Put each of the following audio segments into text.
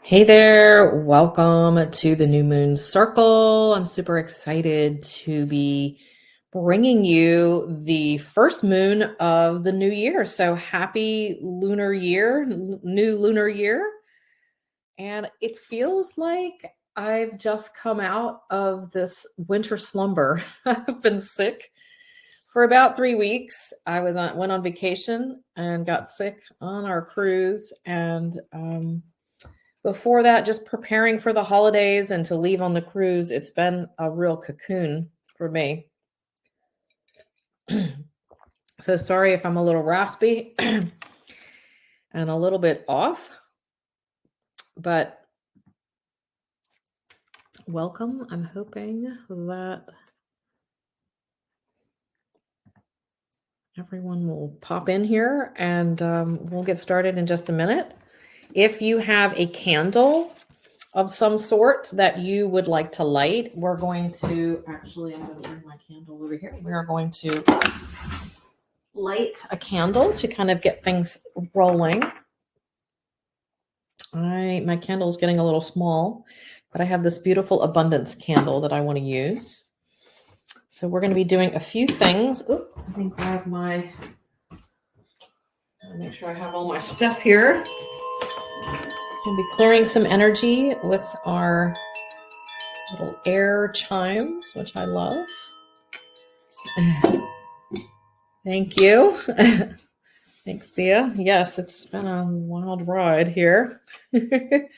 Hey there, welcome to the New Moon Circle. I'm super excited to be bringing you the first moon of the new year. So happy lunar year, new lunar year. And it feels like I've just come out of this winter slumber. I've been sick for about 3 weeks. Went on vacation and got sick on our cruise, and before that, just preparing for the holidays and to leave on the cruise. It's been a real cocoon for me. So sorry if I'm a little raspy and a little bit off, but welcome. I'm hoping that everyone will pop in here, and we'll get started in just a minute. If you have a candle of some sort that you would like to light, we're going to actually, I'm going to bring my candle over here. We are going to light a candle to kind of get things rolling. My candle is getting a little small, but I have this beautiful abundance candle that I want to use. So we're going to be doing a few things. Let me grab make sure I have all my stuff here. We'll be clearing some energy with our little air chimes, which I love. Thank you. Thanks, Thea. Yes, it's been a wild ride here. I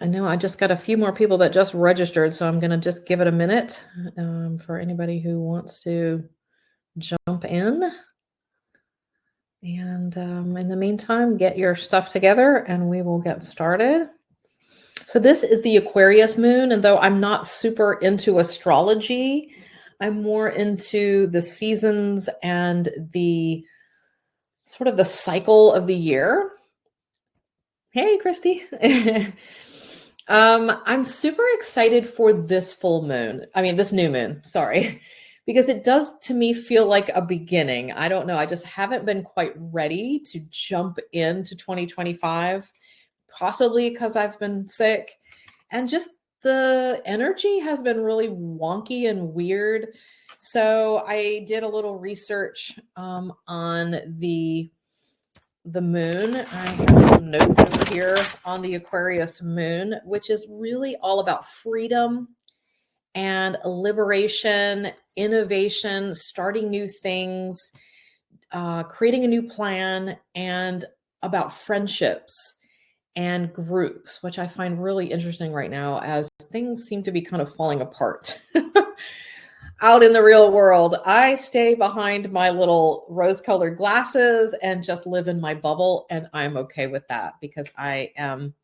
know I just got a few more people that just registered, so I'm going to just give it a minute for anybody who wants to jump in. And in the meantime, get your stuff together and we will get started. So this is the Aquarius moon, and though I'm not super into astrology, I'm more into the seasons and the sort of the cycle of the year. Hey, Christy. I'm super excited for this full moon. This new moon, sorry, because it does to me feel like a beginning. I don't know. I just haven't been quite ready to jump into 2025, possibly because I've been sick, and just the energy has been really wonky and weird. So I did a little research on the moon. I have some notes over here on the Aquarius moon, which is really all about freedom and liberation, innovation, starting new things, creating a new plan, and about friendships and groups, which I find really interesting right now as things seem to be kind of falling apart. Out in the real world, I stay behind my little rose-colored glasses and just live in my bubble, and I'm okay with that because I am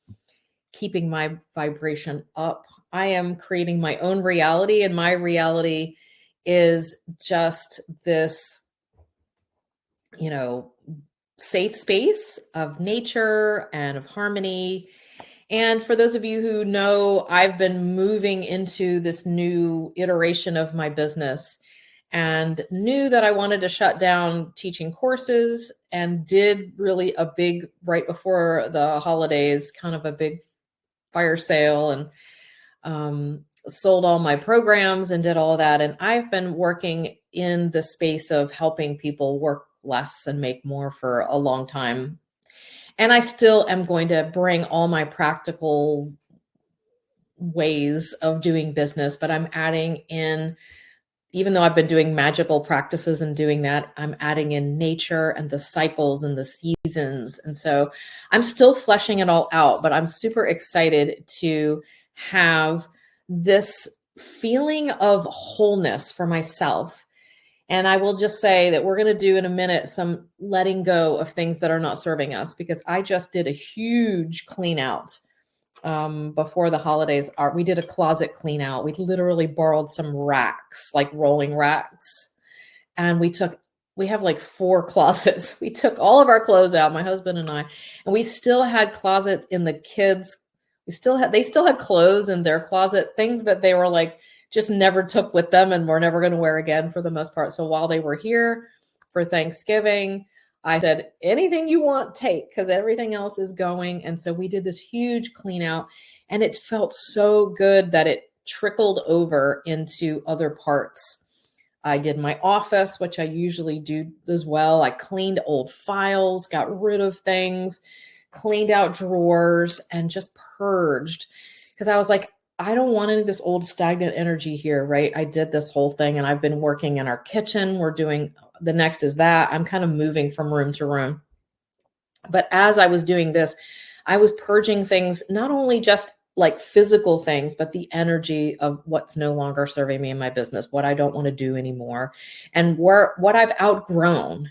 keeping my vibration up. I am creating my own reality, and my reality is just this, safe space of nature and of harmony. And for those of you who know, I've been moving into this new iteration of my business and knew that I wanted to shut down teaching courses, and did really a big, right before the holidays, kind of a big fire sale, and sold all my programs and did all of that. And I've been working in the space of helping people work less and make more for a long time. And I still am going to bring all my practical ways of doing business, but I'm adding in, even though I've been doing magical practices and doing that, I'm adding in nature and the cycles and the seasons. And so I'm still fleshing it all out, but I'm super excited to have this feeling of wholeness for myself. And I will just say that we're going to do in a minute some letting go of things that are not serving us, because I just did a huge clean out before the holidays. We did a closet clean out. We literally borrowed some racks, like rolling racks. And we have like 4 closets. We took all of our clothes out, my husband and I, and we still had closets in the kids. They still had clothes in their closet, things that they were like, just never took with them and were never going to wear again for the most part. So while they were here for Thanksgiving, I said, anything you want, take, because everything else is going. And so we did this huge clean out, and it felt so good that it trickled over into other parts. I did my office, which I usually do as well. I cleaned old files, got rid of things, cleaned out drawers, and just purged, because I was like, I don't want any of this old stagnant energy here, right? I did this whole thing, and I've been working in our kitchen. We're doing the next is that. I'm kind of moving from room to room. But as I was doing this, I was purging things, not only just like physical things, but the energy of what's no longer serving me in my business, what I don't want to do anymore, and what I've outgrown.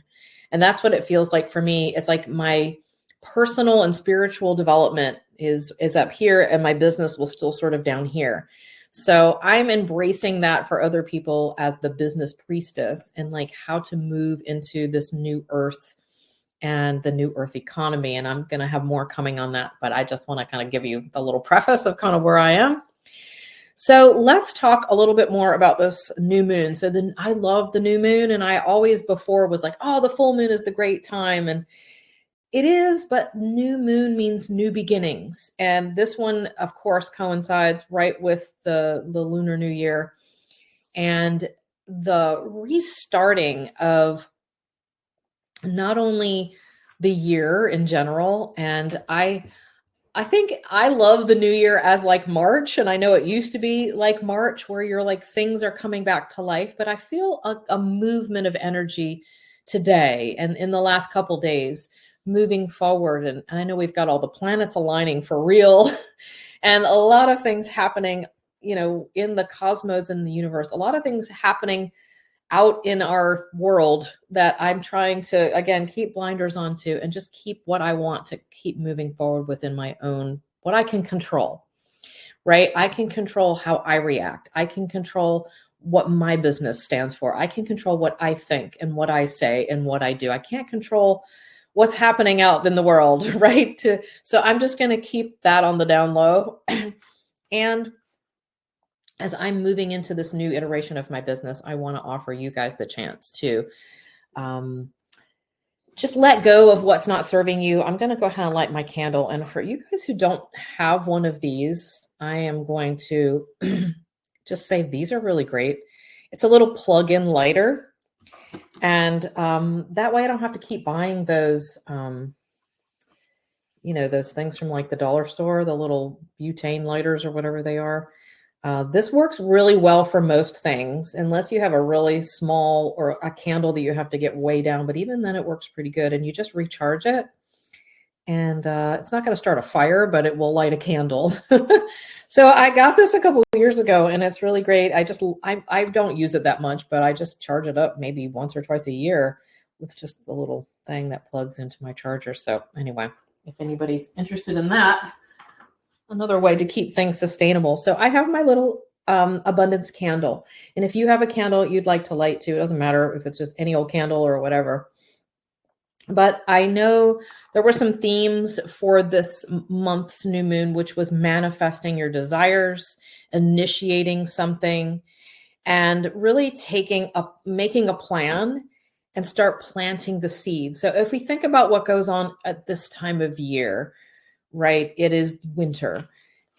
And that's what it feels like for me. It's like my personal and spiritual development is up here, and my business will still sort of down here. So I'm embracing that for other people as the business priestess, and like how to move into this new earth and the new earth economy. And I'm going to have more coming on that, but I just want to kind of give you the little preface of kind of where I am. So let's talk a little bit more about this new moon. So then I love the new moon, and I always before was like, oh, the full moon is the great time. And it is, but new moon means new beginnings. And this one, of course, coincides right with the Lunar New Year and the restarting of not only the year in general. And I think I love the new year as like March. And I know it used to be like March where you're like, things are coming back to life, but I feel a movement of energy today and in the last couple days moving forward. And I know we've got all the planets aligning for real and a lot of things happening, in the cosmos and the universe, a lot of things happening out in our world that I'm trying to, again, keep blinders onto and just keep what I want to keep moving forward within my own, what I can control, right? I can control how I react. I can control what my business stands for. I can control what I think and what I say and what I do. I can't control what's happening out in the world, right? So I'm just going to keep that on the down low. And as I'm moving into this new iteration of my business, I want to offer you guys the chance to just let go of what's not serving you. I'm going to go ahead and light my candle. And for you guys who don't have one of these, I am going to just say these are really great. It's a little plug-in lighter. And that way I don't have to keep buying those, those things from like the dollar store, the little butane lighters or whatever they are. This works really well for most things, unless you have a really small or a candle that you have to get way down. But even then it works pretty good, and you just recharge it. And it's not going to start a fire, but it will light a candle. So I got this a couple of years ago, and it's really great. I don't use it that much, but I just charge it up maybe once or twice a year with just the little thing that plugs into my charger. So anyway, if anybody's interested in that, another way to keep things sustainable. So I have my little abundance candle. And if you have a candle you'd like to light too, it doesn't matter if it's just any old candle or whatever. But I know there were some themes for this month's new moon, which was manifesting your desires, initiating something, and really making a plan and start planting the seeds. So if we think about what goes on at this time of year, right? It is winter.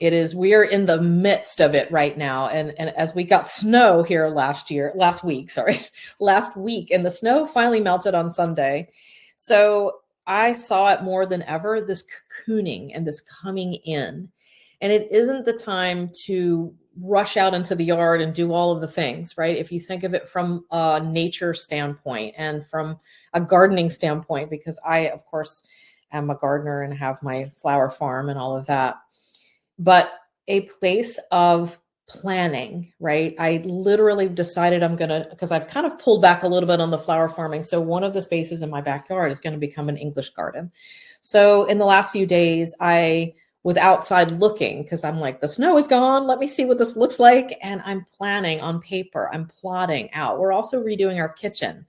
We are in the midst of it right now. And as we got snow here last week, and the snow finally melted on Sunday. So I saw it more than ever, this cocooning and this coming in. And it isn't the time to rush out into the yard and do all of the things, right? If you think of it from a nature standpoint and from a gardening standpoint, because I, of course, am a gardener and have my flower farm and all of that, but a place of planning, right? I literally decided because I've kind of pulled back a little bit on the flower farming. So one of the spaces in my backyard is going to become an English garden. So in the last few days, I was outside looking because I'm like, the snow is gone. Let me see what this looks like. And I'm planning on paper. I'm plotting out. We're also redoing our kitchen.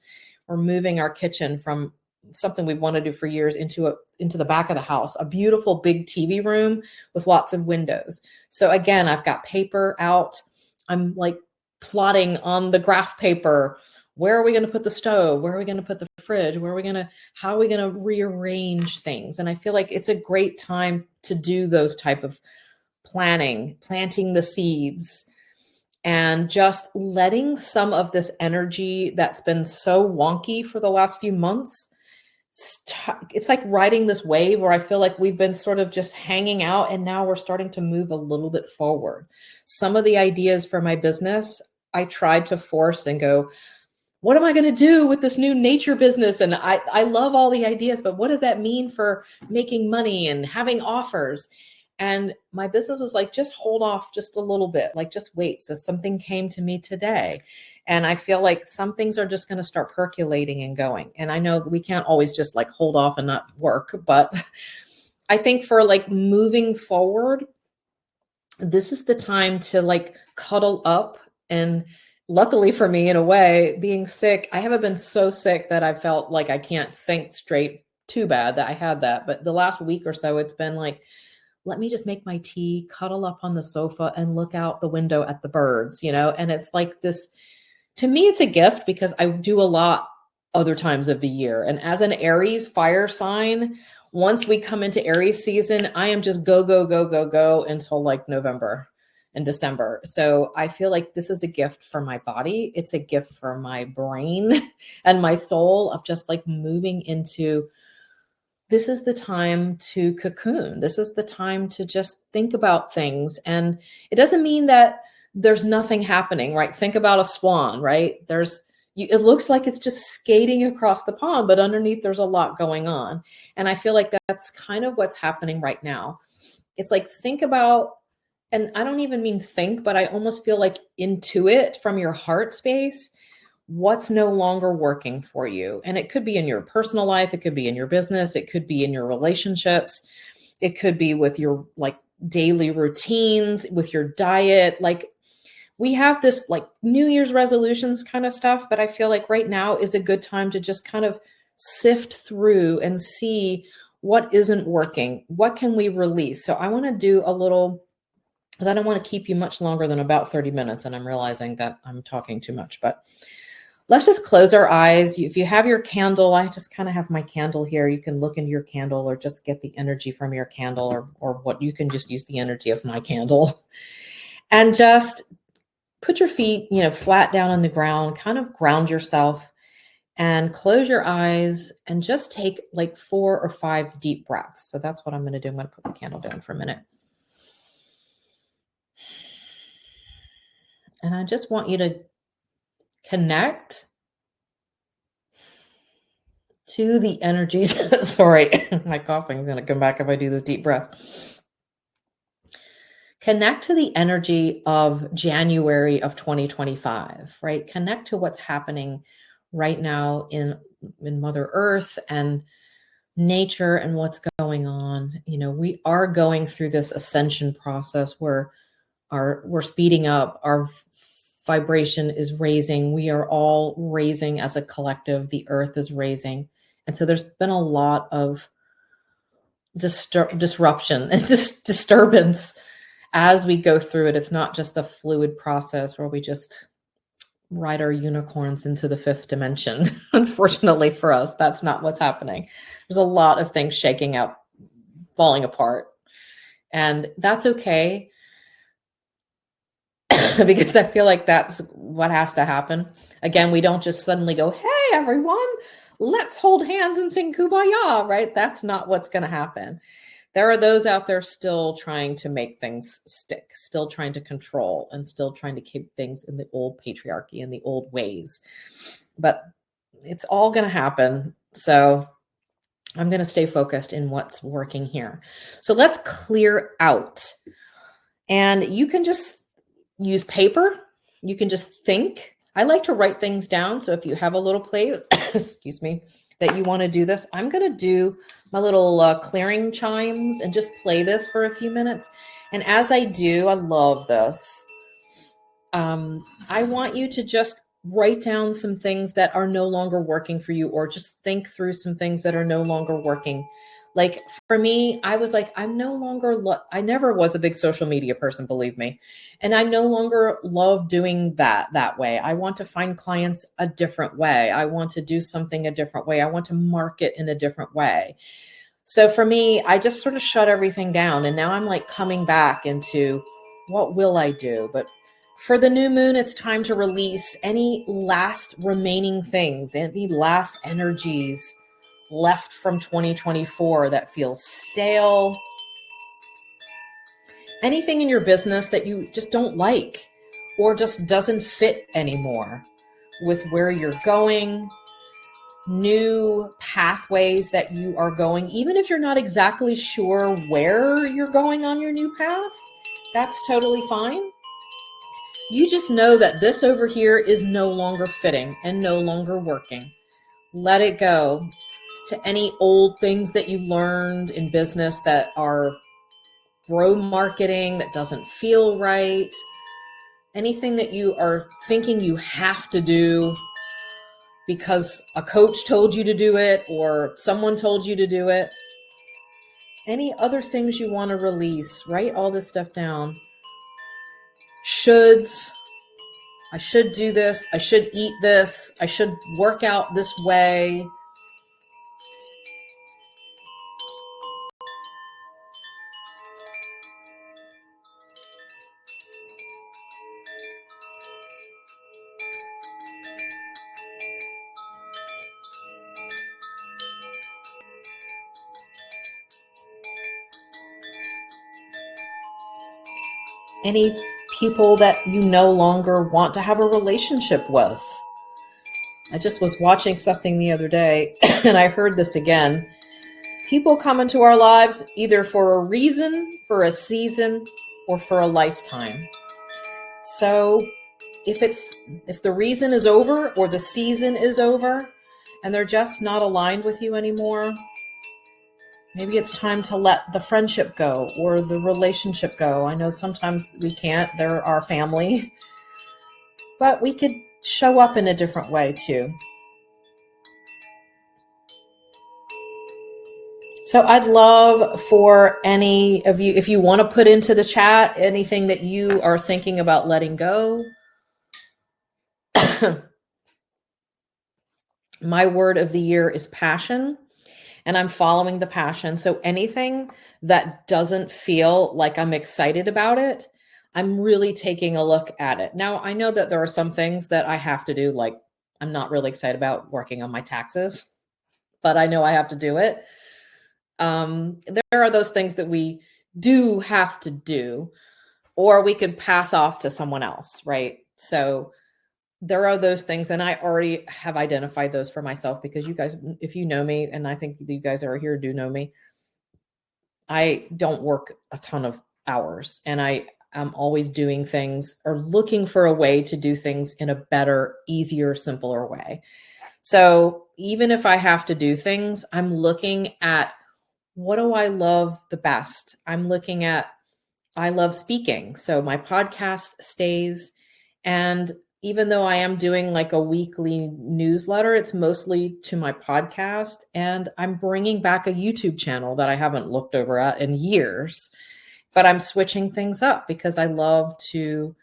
We're moving our kitchen from something we've wanted to do for years into the back of the house, a beautiful big TV room with lots of windows. So again, I've got paper out. I'm like plotting on the graph paper Where are we going to put the stove? Where are we going to put the fridge? How are we going to rearrange things? And I feel like it's a great time to do those type of planting the seeds, and just letting some of this energy that's been so wonky for the last few months. It's like riding this wave where I feel like we've been sort of just hanging out, and now we're starting to move a little bit forward. Some of the ideas for my business, I tried to force and go, what am I going to do with this new nature business? And I love all the ideas, but what does that mean for making money and having offers? And my business was like, just hold off just a little bit, like just wait. So something came to me today. And I feel like some things are just going to start percolating and going. And I know we can't always just like hold off and not work, but I think for like moving forward, this is the time to like cuddle up. And luckily for me, in a way, being sick, I haven't been so sick that I felt like I can't think straight. Too bad that I had that. But the last week or so, it's been like, let me just make my tea, cuddle up on the sofa, and look out the window at the birds, and it's like this, to me, it's a gift because I do a lot other times of the year. And as an Aries fire sign, once we come into Aries season, I am just go, go, go, go, go until like November and December. So I feel like this is a gift for my body. It's a gift for my brain and my soul of just like moving into, this is the time to cocoon. This is the time to just think about things. And it doesn't mean that there's nothing happening, right? Think about a swan, right? It looks like it's just skating across the pond, but underneath there's a lot going on. And I feel like that's kind of what's happening right now. It's like, think about, and I don't even mean think, but I almost feel like intuit from your heart space, what's no longer working for you. And it could be in your personal life. It could be in your business. It could be in your relationships. It could be with your like daily routines, with your diet. Like we have this like New Year's resolutions kind of stuff, but I feel like right now is a good time to just kind of sift through and see what isn't working. What can we release? So I want to do a little, because I don't want to keep you much longer than about 30 minutes. And I'm realizing that I'm talking too much, but let's just close our eyes. If you have your candle, I just kind of have my candle here. You can look into your candle or just get the energy from your candle, or what you can just use the energy of my candle. And just put your feet, flat down on the ground, kind of ground yourself and close your eyes and just take like 4 or 5 deep breaths. So that's what I'm going to do. I'm going to put the candle down for a minute. And I just want you to connect to the energies. Sorry, my coughing is going to come back if I do this deep breath. Connect to the energy of January of 2025, right? Connect to what's happening right now in Mother Earth and nature and what's going on. We are going through this ascension process where we're speeding up, our vibration is raising. We are all raising as a collective. The earth is raising. And so there's been a lot of disruption and disturbance as we go through it. It's not just a fluid process where we just ride our unicorns into the 5th dimension. Unfortunately for us, that's not what's happening. There's a lot of things shaking out, falling apart. And that's okay. Because I feel like that's what has to happen. Again, we don't just suddenly go, hey, everyone, let's hold hands and sing Kumbaya, right? That's not what's going to happen. There are those out there still trying to make things stick, still trying to control, and still trying to keep things in the old patriarchy and the old ways. But it's all going to happen. So I'm going to stay focused in what's working here. So let's clear out. And you can just use paper. You can just think. I like to write things down. So if you have a little place, excuse me, that you want to do this, I'm going to do my little clearing chimes and just play this for a few minutes. And as I do, I love this. I want you to just write down some things that are no longer working for you, or just think through some things that are no longer working. Like for me, I was like, I'm no longer, I never was a big social media person, believe me. And I no longer love doing that way. I want to find clients a different way. I want to do something a different way. I want to market in a different way. So for me, I just sort of shut everything down. And now I'm like coming back into what will I do? But for the new moon, it's time to release any last remaining things, any last energies left from 2024 that feels stale. Anything in your business that you just don't like or just doesn't fit anymore with where you're going, new pathways that you are going, even if you're not exactly sure where you're going on your new path, that's totally fine. You just know that this over here is no longer fitting and no longer working. Let it go. To any old things that you learned in business that are bro marketing, that doesn't feel right, anything that you are thinking you have to do because a coach told you to do it or someone told you to do it. Any other things you want to release, write all this stuff down. Shoulds. I should do this. I should eat this. I should work out this way. Any people that you no longer want to have a relationship with. I just was watching something the other day and I heard this again. People come into our lives either for a reason, for a season, or for a lifetime. So if the reason is over or the season is over and they're just not aligned with you anymore, maybe it's time to let the friendship go or the relationship go. I know sometimes we can't, they're our family, but we could show up in a different way too. So I'd love for any of you, if you want to put into the chat anything that you are thinking about letting go. My word of the year is passion, and I'm following the passion. So anything that doesn't feel like I'm excited about it, I'm really taking a look at it. Now, I know that there are some things that I have to do, like I'm not really excited about working on my taxes, but I know I have to do it. There are those things that we do have to do, or we could pass off to someone else, right? So there are those things, and I already have identified those for myself because you guys, if you know me, and I think you guys are here do know me, I don't work a ton of hours, and I'm always doing things or looking for a way to do things in a better, easier, simpler way. So even if I have to do things, I'm looking at what do I love the best? I'm looking at, I love speaking. So my podcast stays. And even though I am doing like a weekly newsletter, it's mostly to my podcast. And I'm bringing back a YouTube channel that I haven't looked over at in years, but I'm switching things up because I love to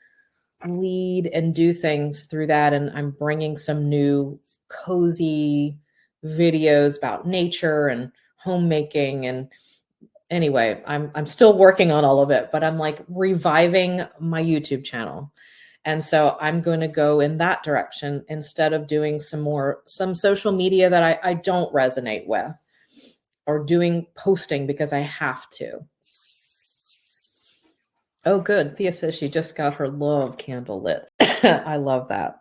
lead and do things through that. And I'm bringing some new cozy videos about nature and homemaking. And anyway, I'm still working on all of it, but I'm like reviving my YouTube channel. And so I'm going to go in that direction instead of doing some social media that I don't resonate with, or doing posting because I have to. Oh, good. Thea says she just got her love candle lit. I love that.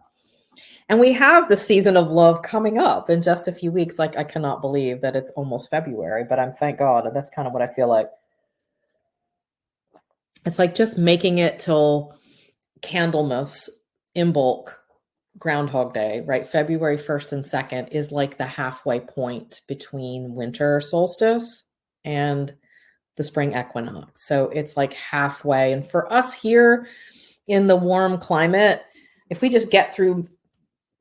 And we have the season of love coming up in just a few weeks. Like, I cannot believe that it's almost February, but thank God. And that's kind of what I feel like. It's like just making it till Candlemas in bulk, Groundhog Day, right? February 1st and 2nd is like the halfway point between winter solstice and the spring equinox. So it's like halfway. And for us here in the warm climate, if we just get through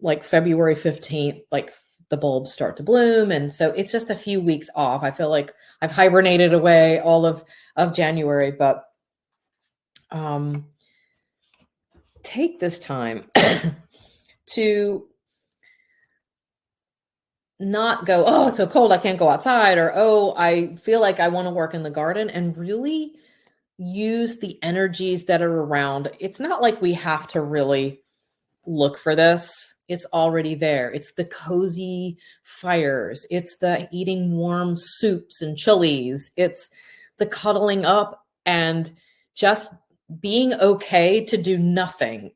like February 15th, like the bulbs start to bloom. And so it's just a few weeks off. I feel like I've hibernated away all of January, but take this time to not go, oh, it's so cold, I can't go outside, or, oh, I feel like I want to work in the garden, and really use the energies that are around. It's not like we have to really look for this. It's already there. It's the cozy fires. It's the eating warm soups and chilies. It's the cuddling up and just being okay to do nothing.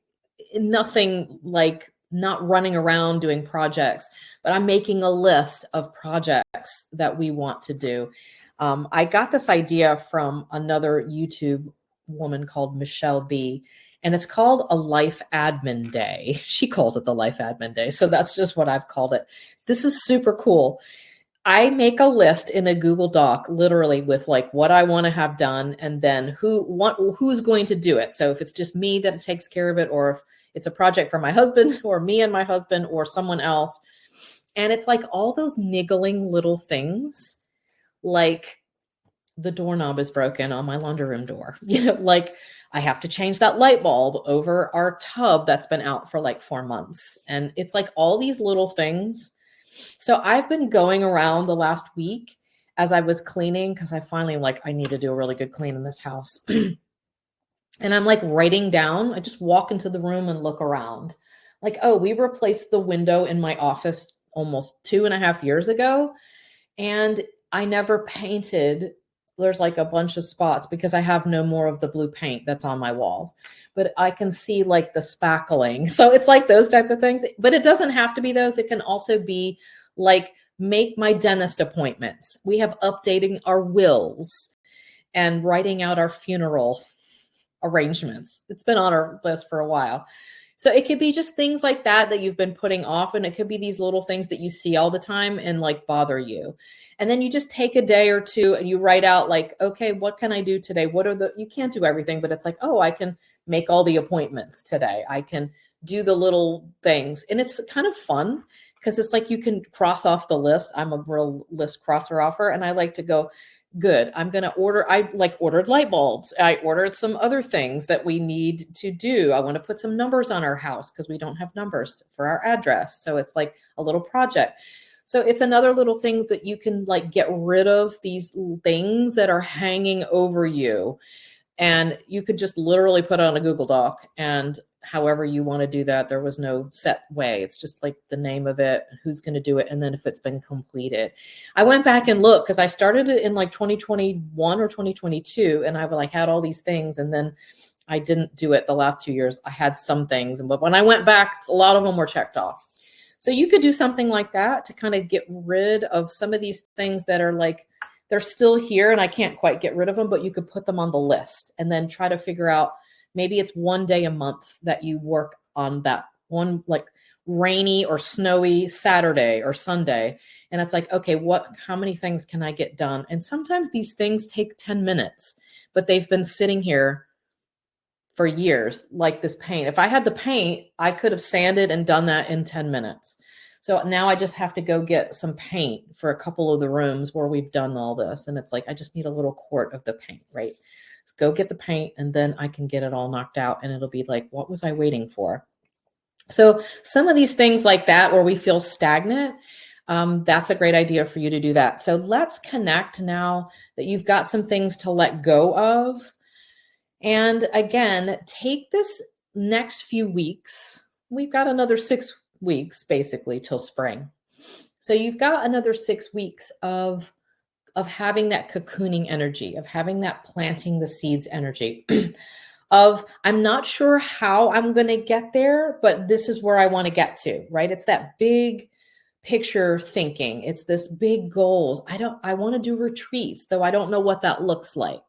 Nothing like not running around doing projects, but I'm making a list of projects that we want to do. I got this idea from another YouTube woman called Michelle B, and it's called a life admin day. She calls it the life admin day. So that's just what I've called it. This is super cool. I make a list in a Google Doc, literally with like what I want to have done, and then who's going to do it. So if it's just me that takes care of it, or if it's a project for my husband or me and my husband or someone else. And it's like all those niggling little things, like the doorknob is broken on my laundry room door. Like I have to change that light bulb over our tub that's been out for like 4 months. And it's like all these little things. So I've been going around the last week as I was cleaning, because I finally I need to do a really good clean in this house. And I'm like writing down, I just walk into the room and look around. Like, oh, we replaced the window in my office almost 2.5 years ago. And I never painted. There's like a bunch of spots because I have no more of the blue paint that's on my walls, but I can see like the spackling. So it's like those type of things, but it doesn't have to be those. It can also be like make my dentist appointments. We have updating our wills and writing out our funeral arrangements. It's been on our list for a while. So it could be just things like that you've been putting off. And it could be these little things that you see all the time and like bother you. And then you just take a day or two and you write out like, okay, what can I do today? You can't do everything, but it's like, oh, I can make all the appointments today. I can do the little things. And it's kind of fun because it's like you can cross off the list. I'm a real list crosser offer. And I like to go, good, I'm going to order. I ordered light bulbs. I ordered some other things that we need to do. I want to put some numbers on our house because we don't have numbers for our address. So it's like a little project. So it's another little thing that you can like get rid of these things that are hanging over you. And you could just literally put it on a Google Doc, and however you want to do that, there was no set way. It's just like the name of it, who's going to do it, and then if it's been completed. I went back and looked because I started it in like 2021 or 2022, and I had all these things, and then I didn't do it the last 2 years. I had some things, but when I went back, a lot of them were checked off. So you could do something like that to kind of get rid of some of these things that are like, they're still here and I can't quite get rid of them, but you could put them on the list and then try to figure out, maybe it's one day a month that you work on that one, like rainy or snowy Saturday or Sunday. And it's like, okay, how many things can I get done? And sometimes these things take 10 minutes, but they've been sitting here for years, like this paint. If I had the paint, I could have sanded and done that in 10 minutes. So now I just have to go get some paint for a couple of the rooms where we've done all this. And it's like, I just need a little quart of the paint, right? So go get the paint and then I can get it all knocked out and it'll be like, what was I waiting for? So some of these things like that, where we feel stagnant, that's a great idea for you to do that. So let's connect now that you've got some things to let go of. And again, take this next few weeks. We've got another 6 weeks basically till spring. So you've got another 6 weeks of having that cocooning energy, of having that planting the seeds energy of, I'm not sure how I'm going to get there, but this is where I want to get to, right? It's that big picture thinking. It's this big goals. I want to do retreats, though I don't know what that looks like.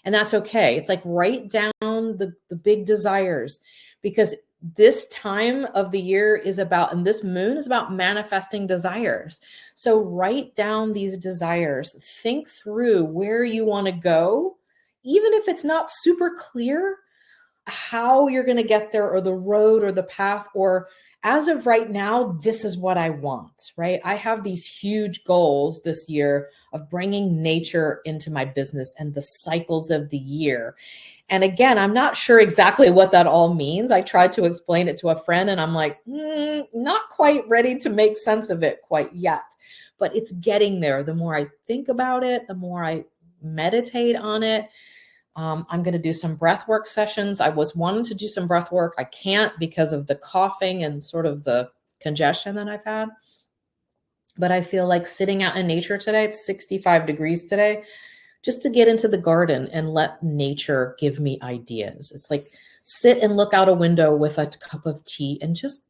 And that's okay. It's like write down the big desires, because this time of the year is about, and this moon is about manifesting desires. So write down these desires, think through where you want to go, even if it's not super clear. how you're going to get there, or the road or the path, or as of right now, this is what I want, right? I have these huge goals this year of bringing nature into my business and the cycles of the year. And again, I'm not sure exactly what that all means. I tried to explain it to a friend and I'm like, not quite ready to make sense of it quite yet, but it's getting there. The more I think about it, the more I meditate on it. I'm going to do some breath work sessions. I was wanting to do some breath work. I can't because of the coughing and sort of the congestion that I've had. But I feel like sitting out in nature today, it's 65 degrees today, just to get into the garden and let nature give me ideas. It's like sit and look out a window with a cup of tea and just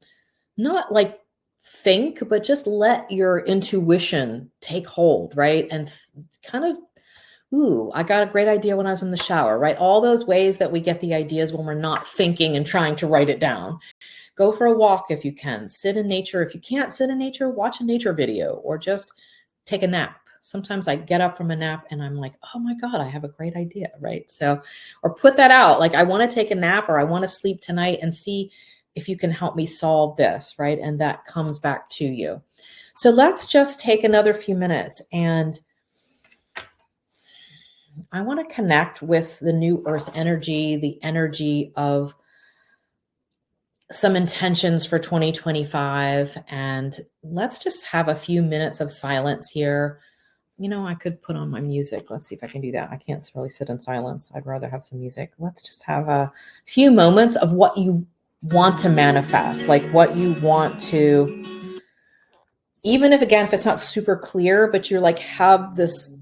not like think, but just let your intuition take hold, right? And kind of, I got a great idea when I was in the shower, right? All those ways that we get the ideas when we're not thinking and trying to write it down. Go for a walk if you can. Sit in nature. If you can't sit in nature, watch a nature video or just take a nap. Sometimes I get up from a nap and I'm like, oh my God, I have a great idea, right? So, or put that out. Like, I want to take a nap or I want to sleep tonight, and see if you can help me solve this, right? And that comes back to you. So let's just take another few minutes, and I want to connect with the new earth energy, the energy of some intentions for 2025. And let's just have a few minutes of silence here. I could put on my music. Let's see if I can do that. I can't really sit in silence. I'd rather have some music. Let's just have a few moments of what you want to manifest, like what you want to, even if, again, if it's not super clear, but you're like, have this,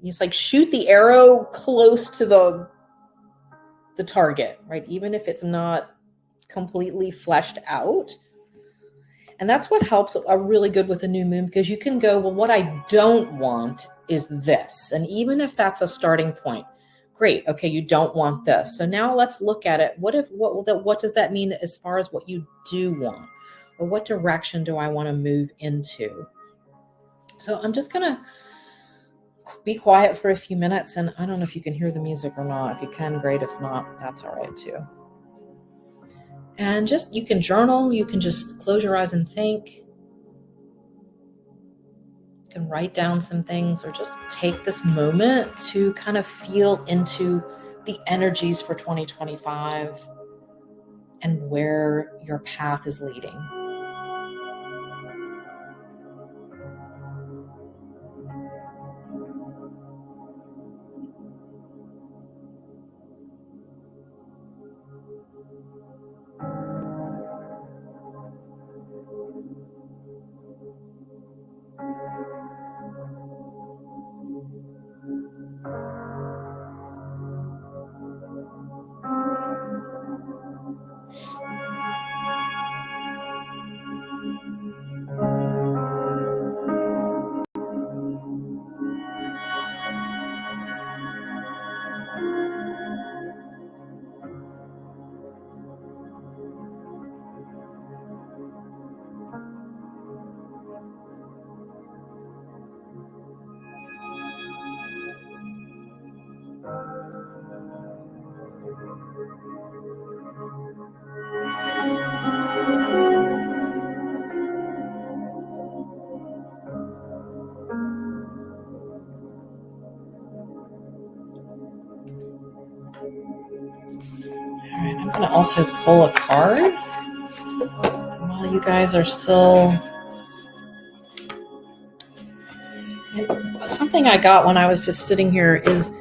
it's like shoot the arrow close to the target, right? Even if it's not completely fleshed out. And that's what helps really good with a new moon, because you can go, well, what I don't want is this. And even if that's a starting point, great. Okay, you don't want this. So now let's look at it. What does that mean as far as what you do want? Or what direction do I want to move into? So I'm just going to be quiet for a few minutes, and I don't know if you can hear the music or not. If you can, great. If not, that's all right too. And just, you can journal, you can just close your eyes and think. You can write down some things, or just take this moment to kind of feel into the energies for 2025 and where your path is leading. I'm going to also pull a card while you guys are still. And something I got when I was just sitting here is,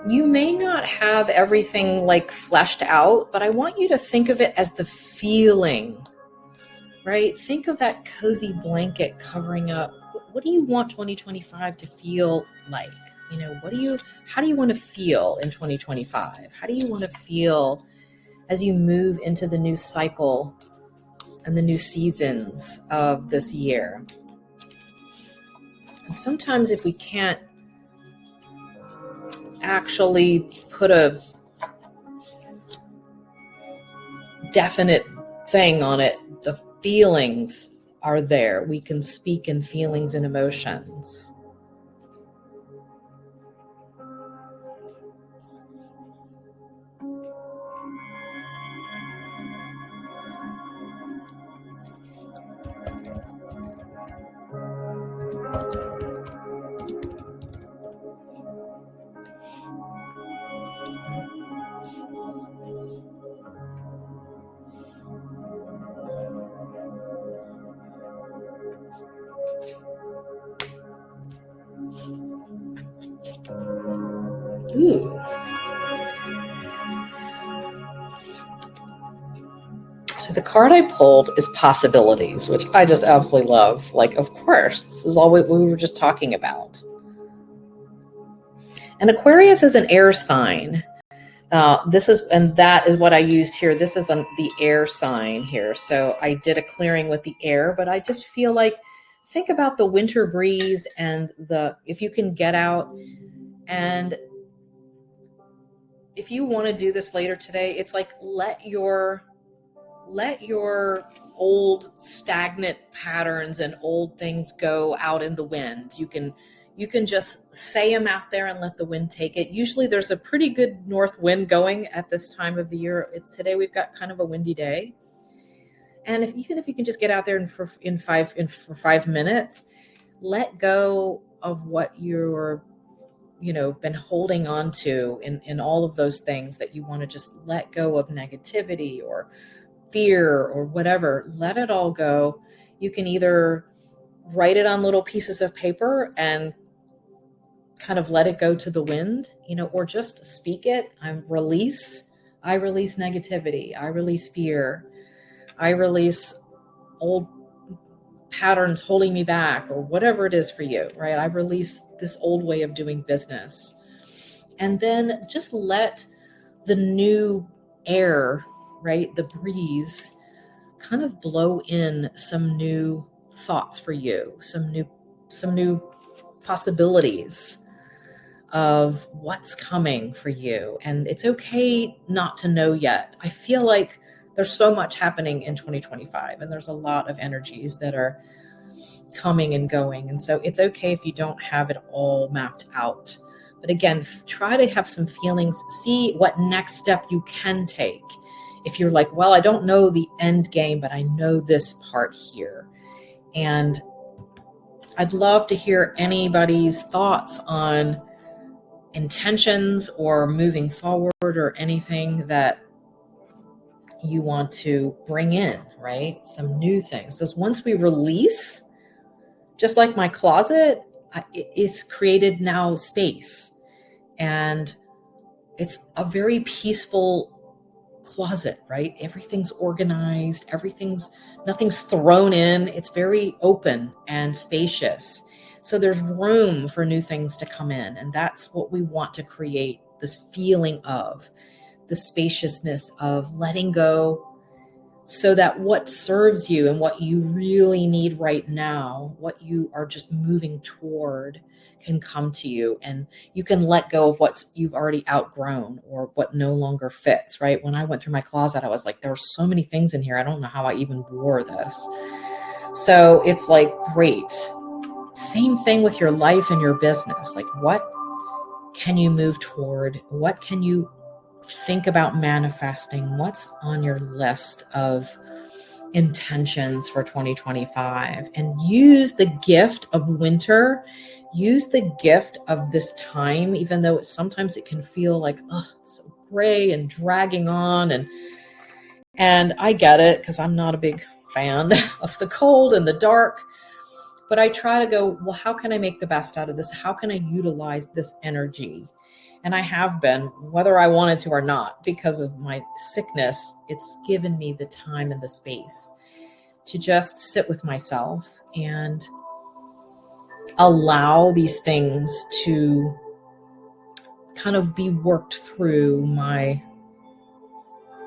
you may not have everything like fleshed out, but I want you to think of it as the feeling, right? Think of that cozy blanket covering up. What do you want 2025 to feel like? How do you want to feel in 2025? How do you want to feel as you move into the new cycle and the new seasons of this year? And sometimes if we can't actually put a definite thing on it, the feelings are there. We can speak in feelings and emotions. Ooh. So the card I pulled is possibilities, which I just absolutely love. Like, of course, this is all we were just talking about. And Aquarius is an air sign. That is what I used here. This is the air sign here. So I did a clearing with the air, but I just feel like, think about the winter breeze and if you can get out, and if you want to do this later today, it's like, let your old stagnant patterns and old things go out in the wind. You can just say them out there and let the wind take it. Usually there's a pretty good north wind going at this time of the year. Today we've got kind of a windy day. And even if you can just get out there for 5 minutes, let go of what you're been holding on to in all of those things that you want to just let go of, negativity or fear or whatever. Let it all go. You can either write it on little pieces of paper and kind of let it go to the wind, or just speak it. I release negativity. I release fear. I release old patterns holding me back, or whatever it is for you, right? I release this old way of doing business. And then just let the new air, right, the breeze, kind of blow in some new thoughts for you, some new possibilities of what's coming for you. And it's okay not to know yet. I feel like there's so much happening in 2025, and there's a lot of energies that are coming and going. And so it's okay if you don't have it all mapped out. But again, try to have some feelings, see what next step you can take. If you're like, well, I don't know the end game, but I know this part here. And I'd love to hear anybody's thoughts on intentions or moving forward, or anything that you want to bring in, right? Some new things. Because once we release, just like my closet, it's created now space. And it's a very peaceful closet, right? Everything's organized, nothing's thrown in. It's very open and spacious. So there's room for new things to come in. And that's what we want to create, this feeling of the spaciousness of letting go, so that what serves you and what you really need right now, what you are just moving toward, can come to you, and you can let go of what you've already outgrown or what no longer fits, right? When I went through my closet, I was like, there were so many things in here. I don't know how I even wore this. So it's like, great. Same thing with your life and your business. Like, what can you move toward? What can you think about manifesting? What's on your list of intentions for 2025? And use the gift of winter. Use the gift of this time, even though sometimes it can feel like, oh, it's so gray and dragging on. And I get it, because I'm not a big fan of the cold and the dark. But I try to go, well, how can I make the best out of this? How can I utilize this energy? And I have been, whether I wanted to or not, because of my sickness. It's given me the time and the space to just sit with myself and allow these things to kind of be worked through my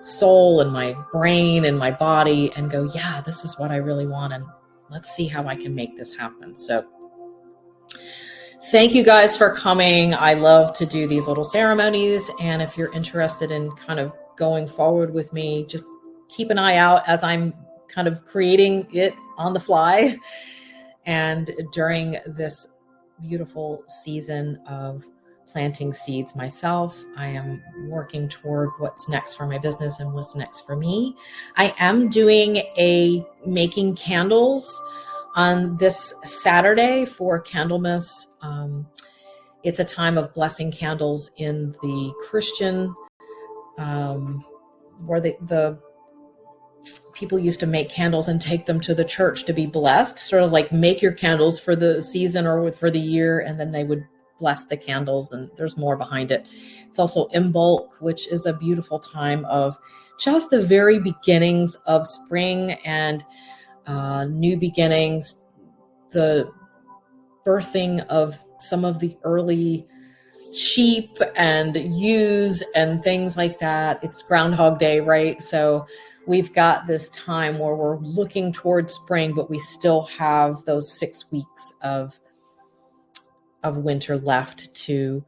soul and my brain and my body, and go, yeah, this is what I really want. And let's see how I can make this happen. So thank you guys for coming. I love to do these little ceremonies. And if you're interested in kind of going forward with me, just keep an eye out as I'm kind of creating it on the fly. And during this beautiful season of planting seeds myself, I am working toward what's next for my business and what's next for me. I am doing making candles On this Saturday for Candlemas, it's a time of blessing candles in the Christian, where the people used to make candles and take them to the church to be blessed, sort of like make your candles for the season or for the year, and then they would bless the candles, and there's more behind it. It's also Imbolc, which is a beautiful time of just the very beginnings of spring and new beginnings, the birthing of some of the early sheep and ewes and things like that. It's Groundhog Day, right? So we've got this time where we're looking towards spring, but we still have those 6 weeks of winter left to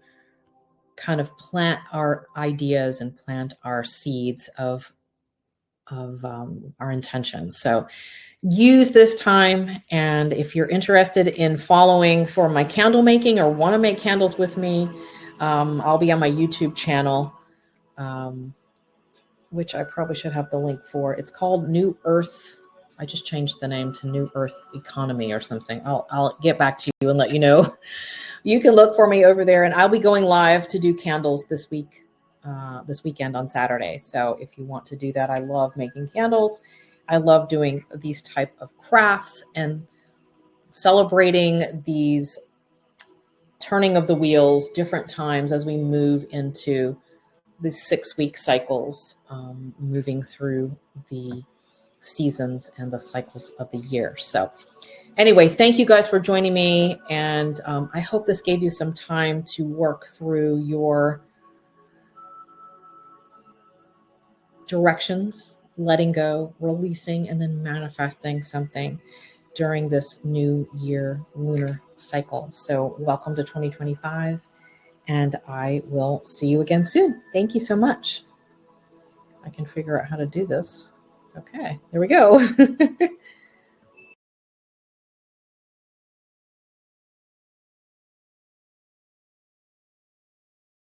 kind of plant our ideas and plant our seeds of our intentions. So use this time. And if you're interested in following for my candle making or want to make candles with me, I'll be on my YouTube channel, which I probably should have the link for. It's called New Earth. I just changed the name to New Earth Economy or something. I'll get back to you and let you know. You can look for me over there, and I'll be going live to do candles this weekend on Saturday. So if you want to do that, I love making candles. I love doing these type of crafts and celebrating these turning of the wheels, different times as we move into the 6-week cycles, moving through the seasons and the cycles of the year. So anyway, thank you guys for joining me. And I hope this gave you some time to work through your directions, letting go, releasing, and then manifesting something during this new year lunar cycle. So welcome to 2025, and I will see you again soon. Thank you so much. I can figure out how to do this. Okay, there we go.